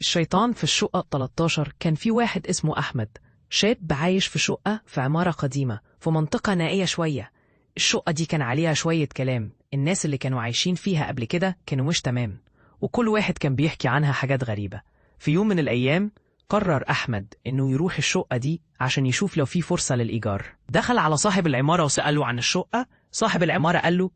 الشيطان في الشقة 13 كان في واحد اسمه أحمد، شاب عايش في شقة في عمارة قديمة في منطقة نائية شوية. الشقة دي كان عليها شوية كلام، الناس اللي كانوا عايشين فيها قبل كده كانوا مش تمام، وكل واحد كان بيحكي عنها حاجات غريبة. في يوم من الأيام قرر أحمد إنه يروح الشقة دي عشان يشوف لو في فرصة للإيجار. دخل على صاحب العمارة وسأله عن الشقة. صاحب العمارة قال له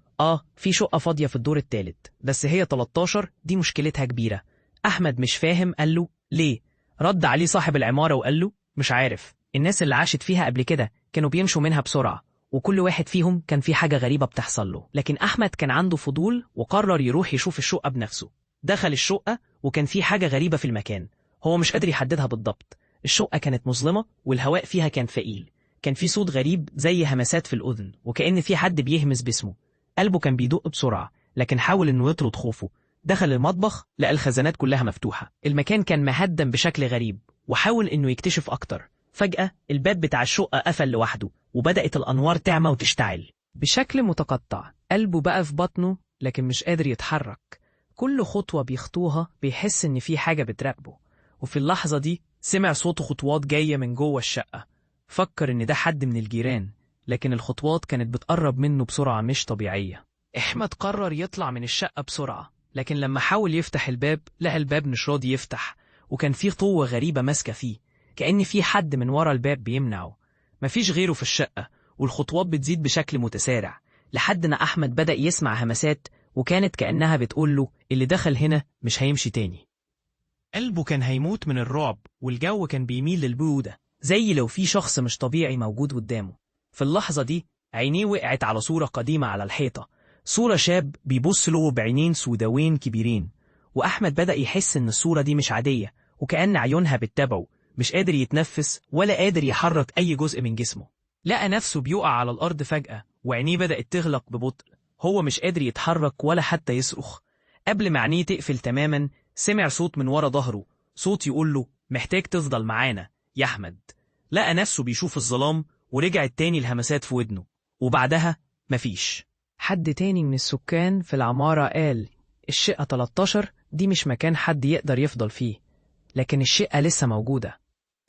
في شقة فاضية في الدور الثالث، بس هي 13 دي مشكلتها كبيرة. أحمد مش فاهم، قال له ليه؟ رد عليه صاحب العمارة وقال له مش عارف، الناس اللي عاشت فيها قبل كده كانوا بيمشوا منها بسرعة، وكل واحد فيهم كان في حاجة غريبة بتحصل له. لكن أحمد كان عنده فضول وقرر يروح يشوف الشقة بنفسه. دخل الشقة وكان في حاجة غريبة في المكان، هو مش قادر يحددها بالضبط. الشقة كانت مظلمة والهواء فيها كان ثقيل، كان في صوت غريب زي همسات في الأذن وكأن في حد بيهمس باسمه. قلبه كان بيدق بسرعة، لكن حاول إنه يطرد خوفه. دخل المطبخ لقى الخزانات كلها مفتوحة، المكان كان مهدم بشكل غريب، وحاول إنه يكتشف أكتر. فجأة الباب بتاع الشقة قفل لوحده، وبدأت الأنوار تعمى وتشتعل بشكل متقطع. قلبه بقى في بطنه لكن مش قادر يتحرك، كل خطوة بيخطوها بيحس إن في حاجة بتراقبه. وفي اللحظة دي سمع صوت خطوات جاية من جوه الشقة. فكر إن ده حد من الجيران، لكن الخطوات كانت بتقرب منه بسرعة مش طبيعية. أحمد قرر يطلع من الشقة بسرعة، لكن لما حاول يفتح الباب لقى الباب مش راضي يفتح، وكان فيه قوة غريبة ماسكة فيه، كأن في حد من ورا الباب بيمنعه. مفيش غيره في الشقة، والخطوات بتزيد بشكل متسارع لحد ما أحمد بدأ يسمع همسات، وكانت كأنها بتقول له اللي دخل هنا مش هيمشي تاني. قلبه كان هيموت من الرعب، والجو كان بيميل للبرودة زي لو في شخص مش طبيعي موجود قدامه. في اللحظة دي عينيه وقعت على صورة قديمة على الحيطة، صورة شاب بيبص له بعينين سوداوين كبيرين. وأحمد بدأ يحس إن الصورة دي مش عادية، وكأن عيونها بتتابعه، مش قادر يتنفس ولا قادر يحرك أي جزء من جسمه. لقى نفسه بيقع على الأرض فجأة، وعينيه بدأت تغلق ببطء، هو مش قادر يتحرك ولا حتى يصرخ. قبل ما عينيه تقفل تماما سمع صوت من ورا ظهره، صوت يقول له محتاج تفضل معانا يا أحمد. لقى نفسه بيشوف الظلام، ورجعت تاني الهمسات في ودنه، وبعدها مفيش. حد تاني من السكان في العمارة قال الشقة 13 دي مش مكان حد يقدر يفضل فيه، لكن الشقة لسه موجودة.